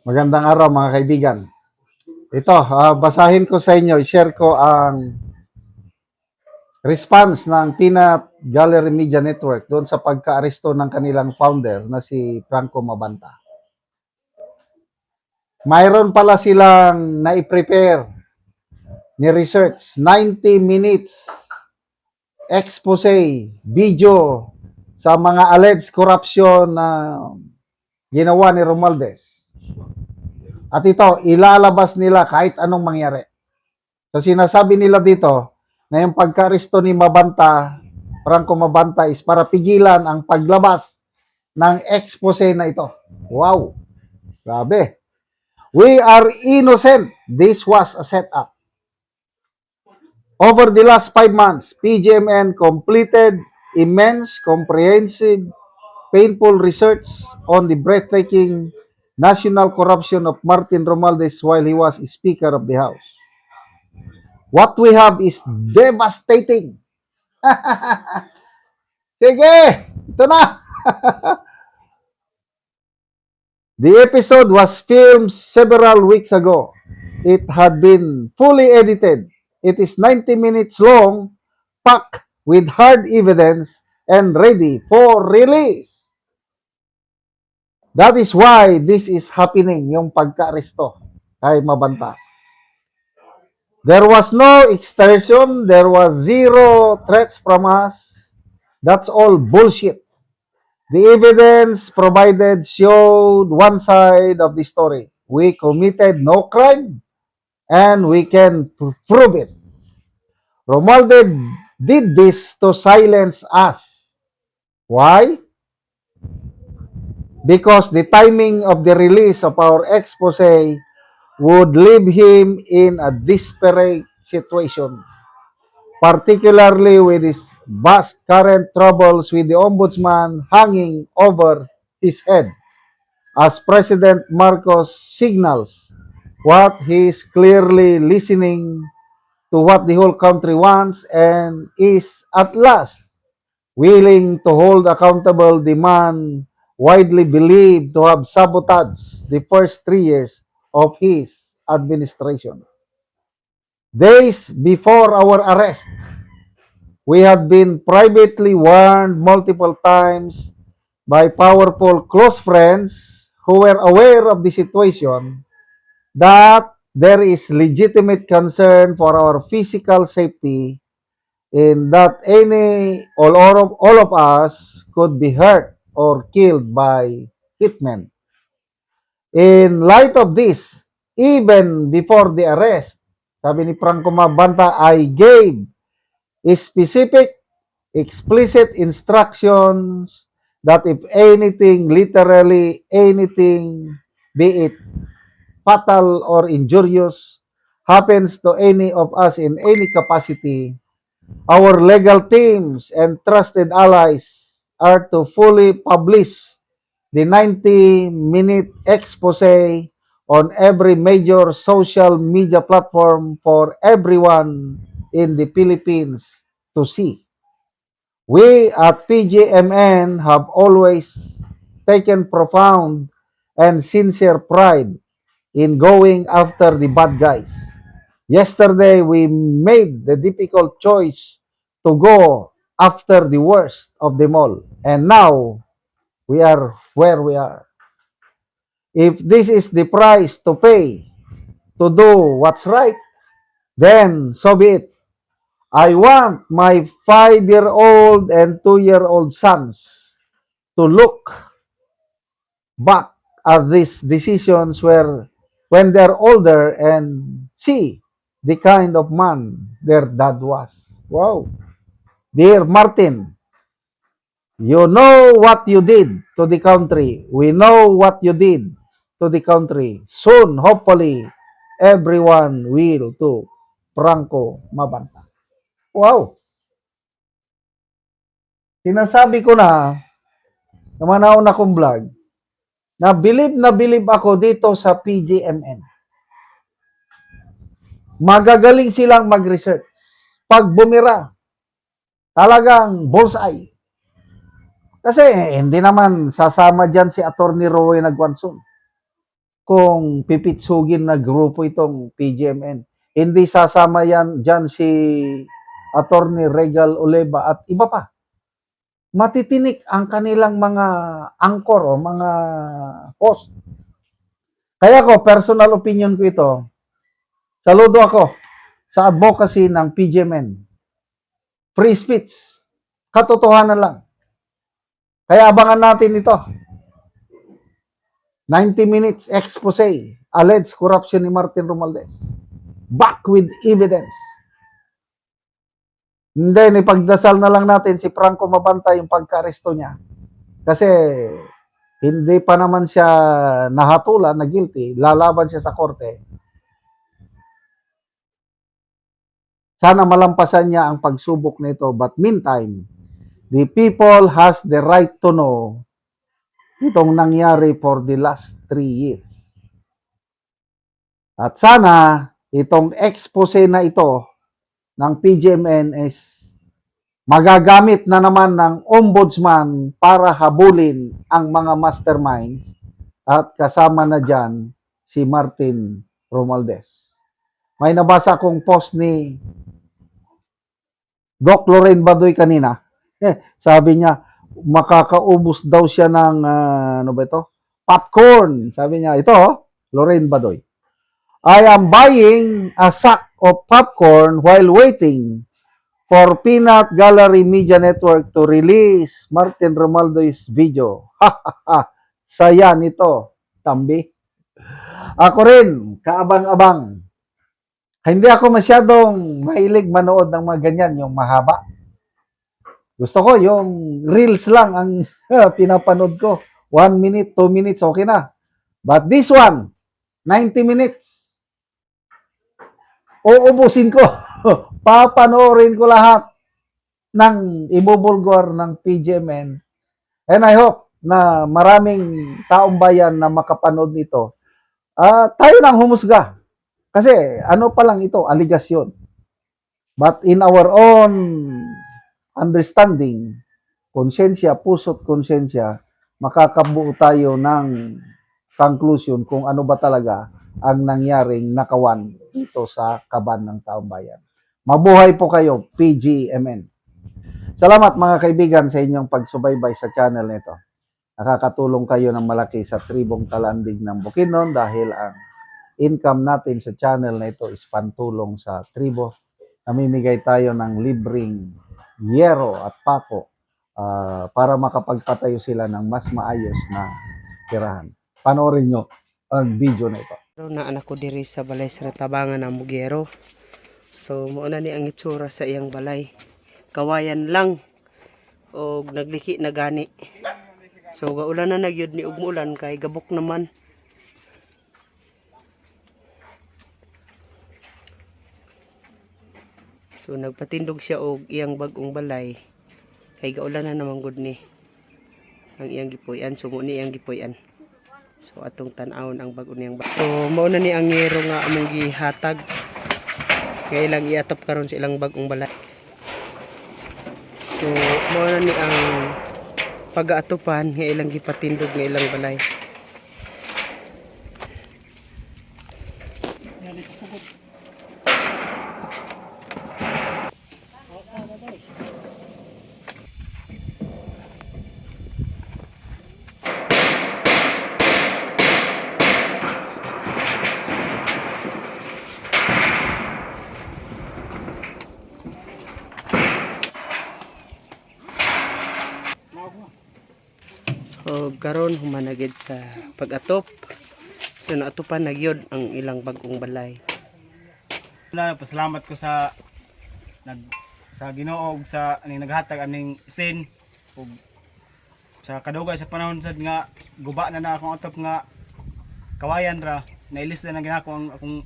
Magandang araw mga kaibigan. Ito, basahin ko sa inyo, i-share ko ang response ng Peanut Gallery Media Network doon sa pagka-aresto ng kanilang founder na si Franco Mabanta. Mayroon pala silang na-prepare ni research 90 minutes expose video sa mga alleged corruption na ginawa ni Romualdez. At ito, ilalabas nila kahit anong mangyari. So sinasabi nila dito na yung pagka-aresto ni Mabanta, Franco Mabanta is para pigilan ang paglabas ng expose na ito. Wow! Grabe. We are innocent. This was a setup. Over the last 5 months, PGMN completed immense, comprehensive, painful research on the breathtaking national corruption of Martin Romualdez while he was Speaker of the House. What we have is devastating. Sige, ito na. The episode was filmed several weeks ago. It had been fully edited. It is 90 minutes long, packed with hard evidence, and ready for release. That is why this is happening, yung pagka-aresto kay Mabanta. There was no extortion, there was zero threats from us. That's all bullshit. The evidence provided showed one side of the story. We committed no crime and we can prove it. Romualdez did this to silence us. Why? Because the timing of the release of our expose would leave him in a desperate situation, particularly with his vast current troubles with the ombudsman hanging over his head, as President Marcos signals what he is clearly listening to what the whole country wants and is at last willing to hold accountable the man widely believed to have sabotaged the first 3 years of his administration. Days before our arrest, we had been privately warned multiple times by powerful close friends who were aware of the situation that there is legitimate concern for our physical safety in that all of us could be hurt or killed by hitmen. In light of this, even before the arrest, sabi ni Franco Mabanta, I gave specific, explicit instructions that if anything, literally anything, be it fatal or injurious, happens to any of us in any capacity, our legal teams and trusted allies are to fully publish the 90-minute expose on every major social media platform for everyone in the Philippines to see. We at PGMN have always taken profound and sincere pride in going after the bad guys. Yesterday, we made the difficult choice to go after the worst of them all. And now, we are where we are. If this is the price to pay to do what's right, then so be it. I want my 5-year-old and 2-year-old sons to look back at these decisions when they're older and see the kind of man their dad was. Wow. Dear Martin, you know what you did to the country. We know what you did to the country. Soon, hopefully, everyone will to Franco Mabanta. Wow. Sinasabi ko na manaon akong vlog, na bilib ako dito sa PGMN. Magagaling silang mag-research. Pag bumira, talagang bullseye. Kasi hindi naman sasama dyan si Atty. Roy Nagwanson. kung pipitsugin na grupo itong PGMN. Hindi sasama yan dyan si Attorney Regal Oleva at iba pa. Matitinik ang kanilang mga angkor o mga host. Kaya ko, personal opinion ko ito, saludo ako sa advocacy ng PGMN. Free speech. Katotohanan lang. Kaya abangan natin ito. 90 minutes expose, alleged corruption ni Martin Romualdez. Back with evidence. Hindi, ipagdasal na lang natin si Franco Mabanta yung pagka-aresto niya. Kasi hindi pa naman siya nahatulan na guilty, lalaban siya sa korte. Sana malampasan niya ang pagsubok nito. But meantime, the people has the right to know itong nangyari for the last 3 years. At sana, itong expose na ito ng PGMN is magagamit na naman ng ombudsman para habulin ang mga masterminds at kasama na dyan si Martin Romualdez. May nabasa kong post ni Doc Lorraine Badoy kanina. Sabi niya, makakaubos daw siya ng, ano ba ito? Popcorn. Sabi niya, ito, Lorraine Badoy. I am buying a sack of popcorn while waiting for Peanut Gallery Media Network to release Martin Romualdez video. Saya nito, Tambi. Ako rin, kaabang-abang. Hindi ako masyadong mahilig manood ng mga ganyan, yung mahaba. Gusto ko yung reels lang ang pinapanood ko. 1 minute, 2 minutes, okay na. But this one, 90 minutes. Uubusin ko. Papanoorin ko lahat ng ibubulgor ng PGMN. And I hope na maraming taong bayan na makapanood nito. Tayo nang humusga. Kasi ano pa lang ito, aligasyon. But in our own understanding, konsensya, puso't konsensya, makakabuo tayo ng conclusion kung ano ba talaga ang nangyaring nakawan dito sa kaban ng taong bayan. Mabuhay po kayo, PGMN. Salamat mga kaibigan sa inyong pagsubaybay sa channel nito. Nakakatulong kayo ng malaki sa tribong Talandig ng Bukidnon dahil ang income natin sa channel na ito is pantulong sa tribo. Namimigay tayo ng libreng yero at pako para makapagpatayo sila ng mas maayos na tirahan. Panoorin nyo ang video na ito. Na anak ko diri sa balay sa tabangan ng Bugero. So muna ni ang itsura sa iyang balay. Kawayan lang o nagliki na gani. So gaulan na nagyud ni ugmulan kay gabok naman. So nagpatindog siya og iyang bagong balay. Kay gaulan na naman gud ni ang iyang gipuy-an. So mo ni iyang gipuy-an. So atong tan-awon ang bag-o niyang balay. So mao na ni ang yero nga among gihatag. Kaya ilang iatop karon sa ilang bagong balay. So mao na ni ang pag-aatopan nga ilang gipatindog nga ilang balay. O karon humanagid sa pag-atop. So naatupan nagyod ang ilang bagong balay. Pasalamat ko sa Ginoo ug sa naghatag aning sin ug sa kadugay sa panahon sad nga guba na akong atop nga kawayan ra nailis na ginako ang akong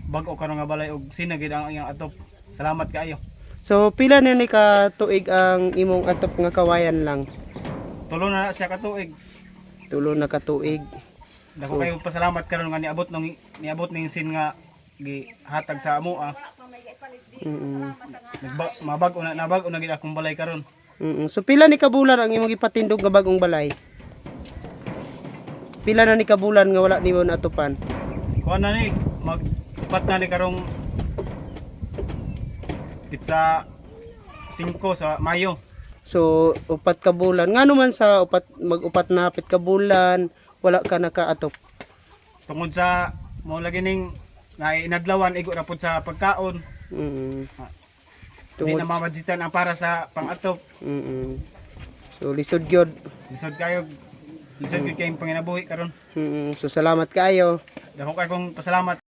bag-o karon nga balay ug sinagid ang iyang atop. Salamat kaayo. So pila na ni ka tuig ang imong atop nga kawayan lang? Tulo na siya ka tuig. Tulo na ka tuig. Dako kayo pasalamat karon nga niabot ning sin nga gihatag sa amo mabag-o na gid akong balay karon. So pila ni ka bulan ang imong ipatindog nga bagong balay? pila na ni kabulan nga wala nimo natupan? Kuha na ni, mag-upat na ni karong pizza 5 sa Mayo. So upat ka bulan. Ngano man sa mag-upat na hapit ka bulan wala ka nakaatop? Tungod sa mo lagi ning nainadlawan igo ra pud sa pagkaon. Mm. Hindi na mamajitan ang para sa pang-atop. Mm. So lisod gyud. Lisod kayo kayong panginabuhi karon. So salamat kaayo. Dako kay kong pasalamat.